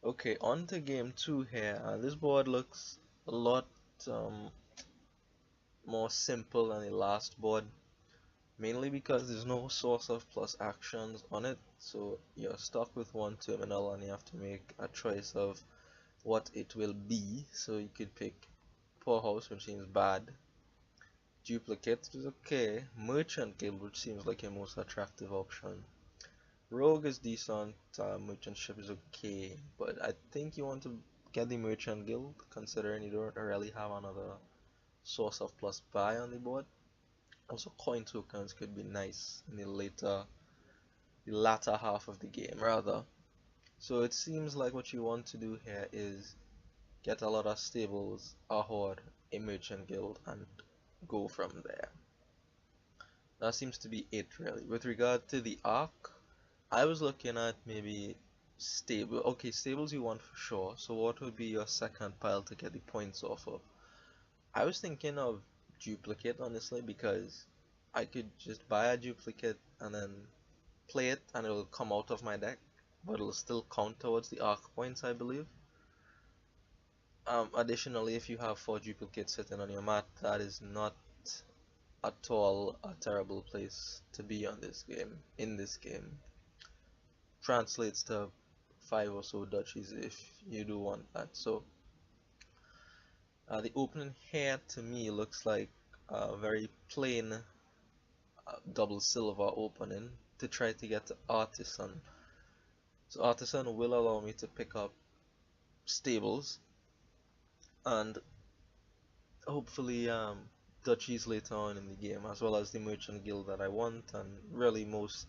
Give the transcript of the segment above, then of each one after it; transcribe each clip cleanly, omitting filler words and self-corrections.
Okay, on to game two here. This board looks a lot um, more simple than the last board, mainly because there's no source of plus actions on it. So you're stuck with one terminal and you have to make a choice of what it will be. So you could pick Poorhouse, which seems bad, Duplicate, which is okay, Merchant Guild, which seems like your most attractive option. Rogue is decent, Merchant Ship is okay, but I think you want to get the Merchant Guild, considering you don't really have another source of plus buy on the board. Also, coin tokens could be nice in the latter half of the game, rather. So it seems like what you want to do here is get a lot of stables, a horde, a merchant guild, and go from there. That seems to be it, really. With regard to the arc, I was looking at maybe stable. Okay, stables you want for sure. So what would be your second pile to get the points off of? I was thinking of duplicate, honestly, because I could just buy a duplicate and then play it and it'll come out of my deck, but it'll still count towards the arc points, I believe. Additionally, if you have 4 duplicates sitting on your mat, that is not at all a terrible place to be on this game. In this game, translates to 5 or so duchies if you do want that. So the opening here to me looks like a very plain double silver opening to try to get to Artisan. So Artisan will allow me to pick up stables and hopefully duchies later on in the game, as well as the merchant guild that I want, and really most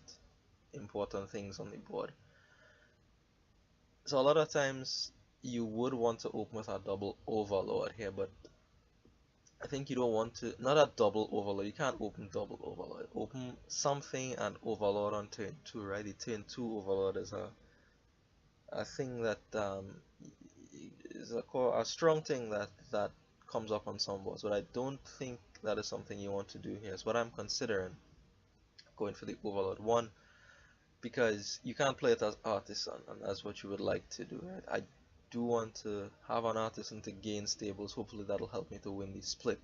important things on the board. So a lot of times you would want to open with a double overlord here, but I think you don't want to, not a double overlord, you can't open double overlord. Open something and overlord on turn 2, right? The turn 2 overlord is a thing that is a strong thing that comes up on some boards, but I don't think that is something you want to do here. It's what I'm considering going for the overlord one, because you can't play it as artisan, and that's what you would like to do, right? I do want to have an artisan to gain stables. Hopefully that'll help me to win the split,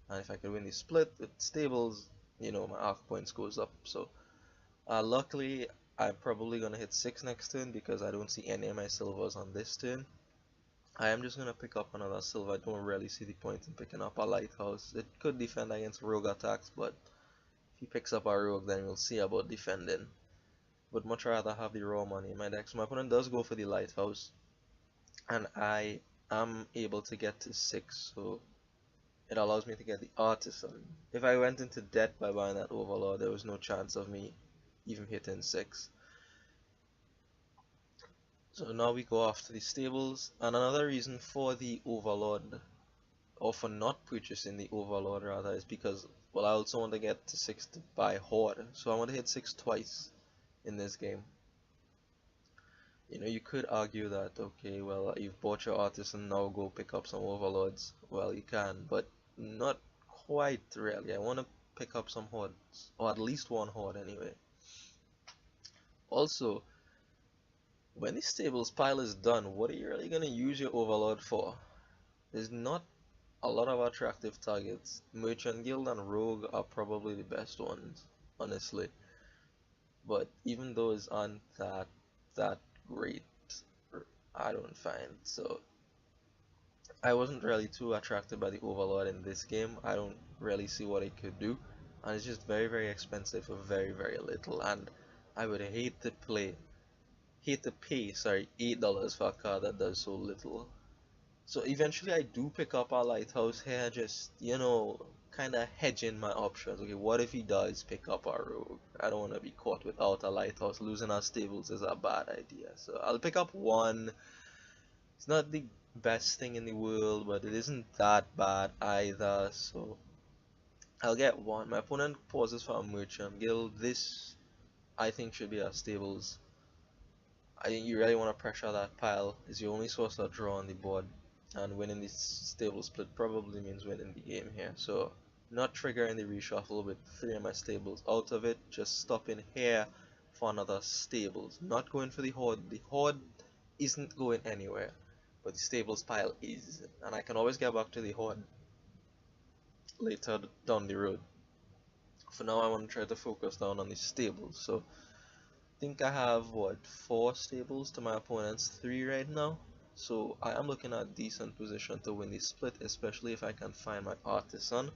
and if I can win the split with stables, my arc points goes up. So luckily I'm probably gonna hit 6 next turn because I don't see any of my silvers on this turn. I am just gonna pick up another silver. I don't really see the point in picking up a lighthouse. It could defend against rogue attacks, but if he picks up a rogue, then we'll see about defending. Would much rather have the raw money in my deck. So my opponent does go for the lighthouse, and I am able to get to 6, so it allows me to get the artisan. If I went into debt by buying that overlord, there was no chance of me even hitting 6. So now we go after the stables, and another reason for the overlord, or for not purchasing the overlord rather, is because, well, I also want to get to 6 to buy horde, so I want to hit 6 twice in this game. You could argue that, okay, well, you've bought your artisan, now go pick up some overlords. Well, you can, but not quite really. I want to pick up some hordes, or at least one horde anyway. Also, when the stables pile is done, what are you really going to use your overlord for? There's not a lot of attractive targets. Merchant Guild and Rogue are probably the best ones, honestly. But even those aren't that great, I don't find. So I wasn't really too attracted by the Overlord in this game. I don't really see what it could do, and it's just very very expensive for very very little. And I would hate to pay, sorry, $8 for a card that does so little. So eventually I do pick up a lighthouse here, just, kind of hedging my options. Okay, what if he does pick up a rogue? I don't want to be caught without a lighthouse. Losing our stables is a bad idea. So I'll pick up one. It's not the best thing in the world, but it isn't that bad either. So I'll get one. My opponent pauses for a merchant guild. This, I think, should be our stables. I think you really want to pressure that pile. It's your only source of draw on the board, and winning this stable split probably means winning the game here. So not triggering the reshuffle with 3 of my stables out of it, just stopping here for another stables. Not going for the horde. The horde isn't going anywhere, but the stables pile is, and I can always get back to the horde later down the road. For now, I want to try to focus down on the stables. So I think I have what, 4 stables to my opponent's 3 right now. So I am looking at decent position to win the split, especially if I can find my artisan.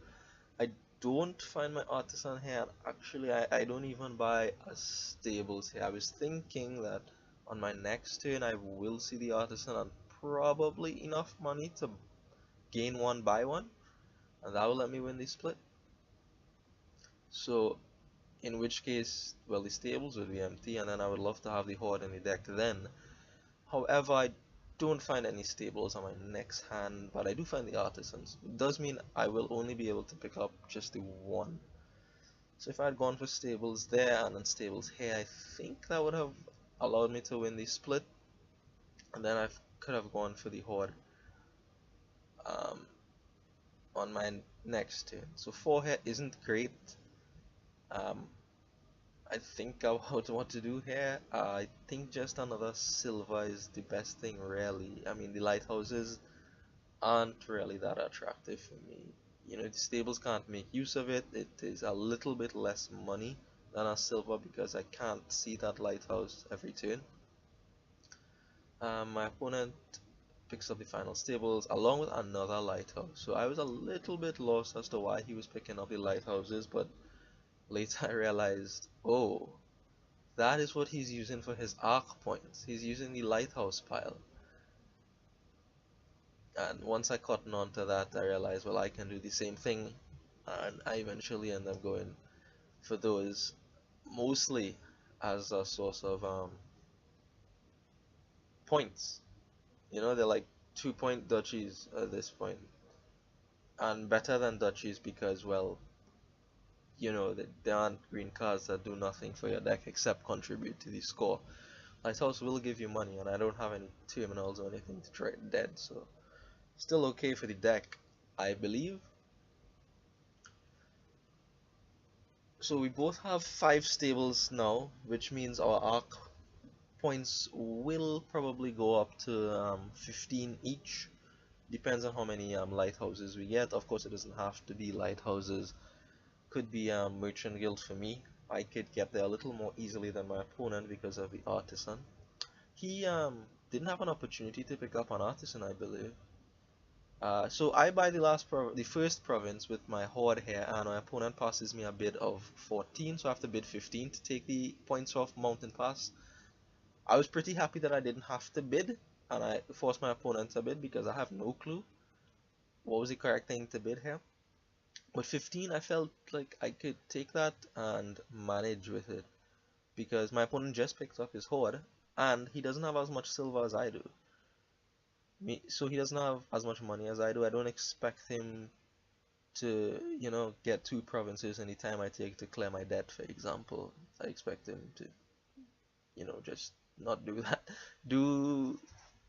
I don't find my artisan here. Actually, I don't even buy a stables here. I was thinking that on my next turn I will see the artisan and probably enough money to gain one, buy one, and that will let me win the split. So in which case, well, the stables would be empty, and then I would love to have the horde in the deck then. However, I don't find any stables on my next hand, but I do find the artisans. It does mean I will only be able to pick up just the one. So if I had gone for stables there and then stables here, I think that would have allowed me to win the split, and then I could have gone for the horde um, on my next turn. So 4 here isn't great. Um, I think about what to do here. I think just another silver is the best thing, really. I mean, the lighthouses aren't really that attractive for me. You know, the stables can't make use of it. It is a little bit less money than a silver because I can't see that lighthouse every turn. My opponent picks up the final stables along with another lighthouse. So I was a little bit lost as to why he was picking up the lighthouses, but later I realized, oh, that is what he's using for his arc points. He's using the lighthouse pile. And once I caught on to that, I realized, well, I can do the same thing. And I eventually end up going for those, mostly as a source of points. You know, they're like 2-point duchies at this point. And better than duchies because, well, you know, there aren't green cards that do nothing for your deck except contribute to the score. Lighthouse will give you money, and I don't have any terminals or anything to trade dead, so still okay for the deck, I believe. So we both have 5 stables now, which means our arc points will probably go up to 15 each. Depends on how many lighthouses we get. Of course, it doesn't have to be lighthouses. Could be merchant guild for me. I could get there a little more easily than my opponent because of the artisan. He didn't have an opportunity to pick up an artisan, I believe. So I buy the first province with my horde here, and my opponent passes me a bid of 14, so I have to bid 15 to take the points off Mountain Pass. I was pretty happy that I didn't have to bid, and I forced my opponent to bid because I have no clue what was the correct thing to bid here. But 15, I felt like I could take that and manage with it because my opponent just picked up his horde, and he doesn't have as much silver as I do. So he doesn't have as much money as I do. I don't expect him to, you know, get 2 provinces any time I take to clear my debt, for example. I expect him to, you know, just not do that. Do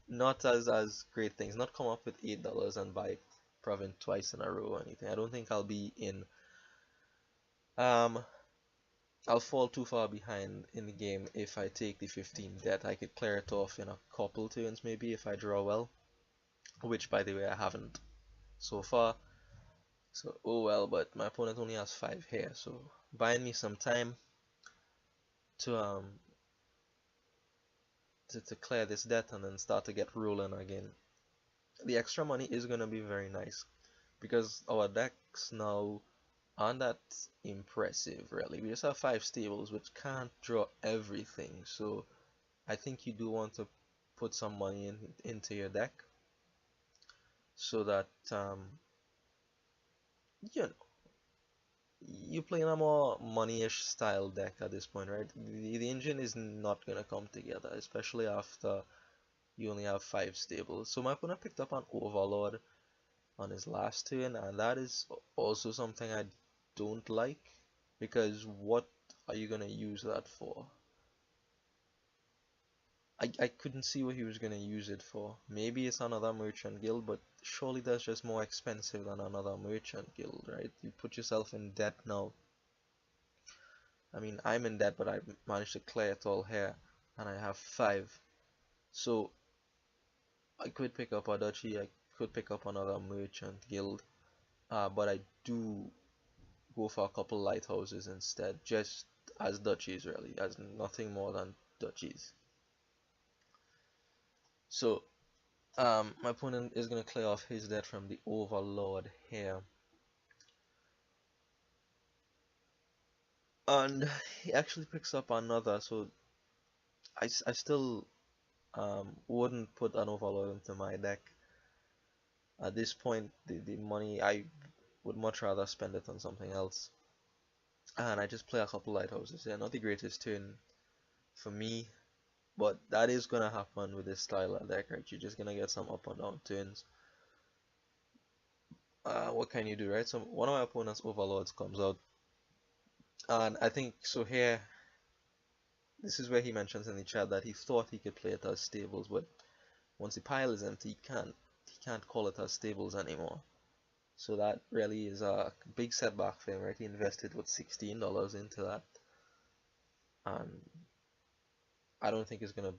not as great things. Not come up with $8 and buy province twice in a row or anything. I don't think I'll be in. I'll fall too far behind in the game if I take the 15 debt. I could clear it off in a couple turns maybe if I draw well, which by the way I haven't so far. So oh well, but my opponent only has 5 here, so buying me some time to to clear this debt and then start to get rolling again. The extra money is gonna be very nice because our decks now aren't that impressive really. We just have 5 stables which can't draw everything, so I think you do want to put some money into your deck so that you know, you play in a more money-ish style deck at this point, right? The engine is not gonna come together, especially after you only have 5 stables. So my opponent picked up an Overlord on his last turn, and that is also something I don't like, because what are you gonna use that for? I couldn't see what he was gonna use it for. Maybe it's another merchant guild, but surely that's just more expensive than another merchant guild, right? You put yourself in debt now. I mean, I'm in debt, but I managed to clear it all here, and I have 5. So I could pick up a duchy, I could pick up another merchant guild, but I do go for a couple lighthouses instead, just as duchies really, as nothing more than duchies. So my opponent is going to clear off his debt from the Overlord here. And he actually picks up another, so I still wouldn't put an Overlord into my deck. At this point, the money, I would much rather spend it on something else. And I just play a couple lighthouses. They're not the greatest turn for me, but that is gonna happen with this style of deck, right? You're just gonna get some up and down turns. What can you do, right? So one of my opponent's Overlords comes out, and I think so here. This is where he mentions in the chat that he thought he could play it as stables, but once the pile is empty, he can't call it as stables anymore. So that really is a big setback for him, right? He invested what $16 into that, and I don't think it's gonna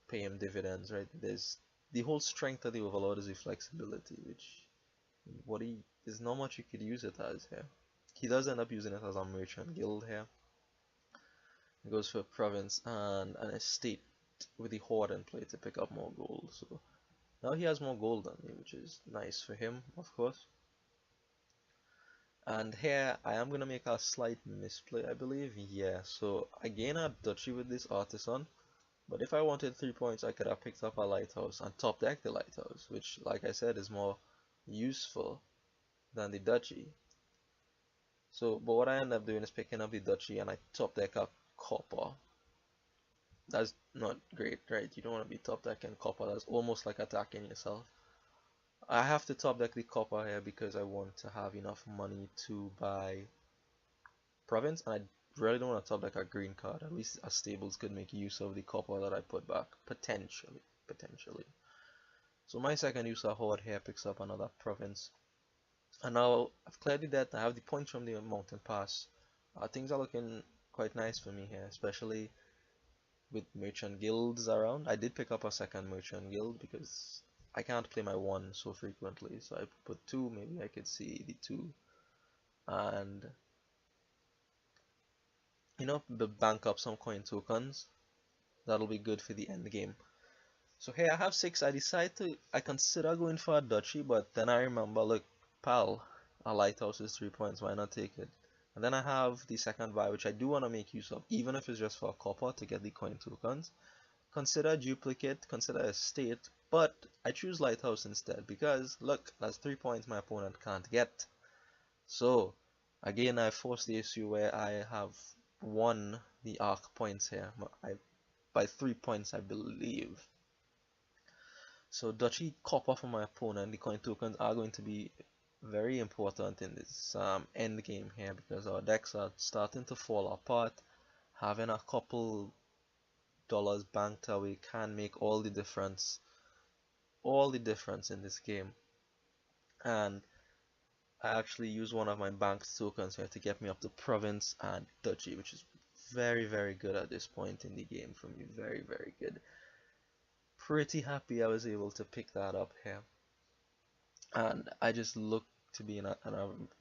pay him dividends, right? There's the whole strength of the Overlord is the flexibility, which there's not much you could use it as here. He does end up using it as a merchant guild here. He goes for a province and an estate with the horde in play to pick up more gold. So now he has more gold than me, which is nice for him, of course. And here I am gonna make a slight misplay, I believe. Yeah, so I gain a duchy with this artisan, but if I wanted 3 points, I could have picked up a lighthouse and top deck the lighthouse, which, like I said, is more useful than the duchy. So, but what I end up doing is picking up the duchy and I top deck a copper. That's not great, right? You don't want to be top decking copper. That's almost like attacking yourself. I have to top deck the copper here because I want to have enough money to buy province, and I really don't want to top deck a green card. At least as stables could make use of the copper that I put back, potentially. So my second use of horde here picks up another province. And now I've cleared the debt, I have the points from the mountain pass. Things are looking quite nice for me here, especially with merchant guilds around. I did pick up a second merchant guild because I can't play my one so frequently, so I put two. Maybe I could see the two and bank up some coin tokens. That'll be good for the end game. So here I have 6. I consider going for a duchy, but then I remember, look, pal, a lighthouse is 3 points, why not take it? And then I have the second buy, which I do want to make use of, even if it's just for a copper to get the coin tokens. Consider duplicate, consider estate, but I choose lighthouse instead because, look, that's 3 points my opponent can't get. So, again, I force the issue where I have won the arc points here, by 3 points I believe. So duchy copper for my opponent, the coin tokens are going to be very important in this end game here because our decks are starting to fall apart. Having a couple dollars banked away can make all the difference in this game. And I actually use one of my banked tokens here to get me up to province and duchy, which is very, very good at this point in the game for me. Very, very good. Pretty happy I was able to pick that up here. And I just look to be in a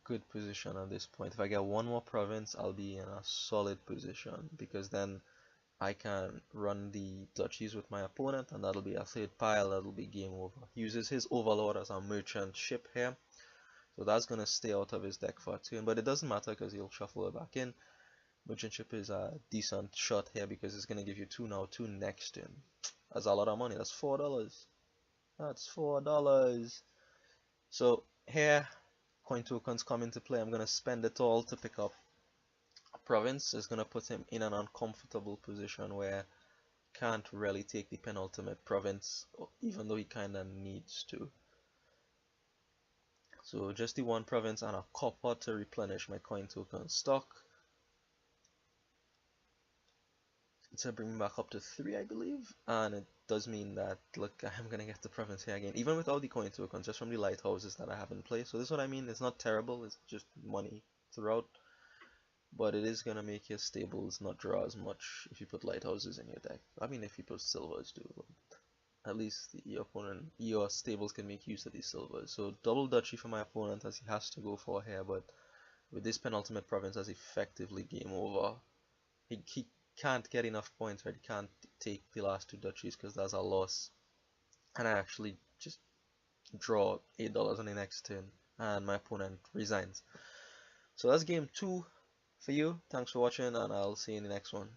good position at this point. If I get one more province, I'll be in a solid position because then I can run the duchies with my opponent, and that'll be a third pile. That'll be game over. He uses his overlord as a merchant ship here, so that's gonna stay out of his deck for a turn, but it doesn't matter because he'll shuffle it back in. Merchant ship is a decent shot here because it's gonna give you 2 now, 2 next turn. That's a lot of money. That's $4. That's $4. So here, coin tokens come into play. I'm gonna spend it all to pick up a province. It's gonna put him in an uncomfortable position where can't really take the penultimate province, even though he kinda needs to. So just the 1 province and a copper to replenish my coin token stock. To bring me back up to 3, I believe, and it does mean that, look, I'm gonna get the province here again, even without the coin tokens, just from the lighthouses that I have in place. So this is what I mean. It's not terrible. It's just money throughout, but it is gonna make your stables not draw as much if you put lighthouses in your deck. I mean, if you put silvers too. at least your opponent, your stables can make use of these silvers. So double duchy for my opponent as he has to go for here, but with this penultimate province as effectively game over. He can't get enough points, right? He can't take the last two duchies because that's a loss. And I actually just draw $8 on the next turn, and my opponent resigns. So that's game 2 for you. Thanks for watching, and I'll see you in the next one.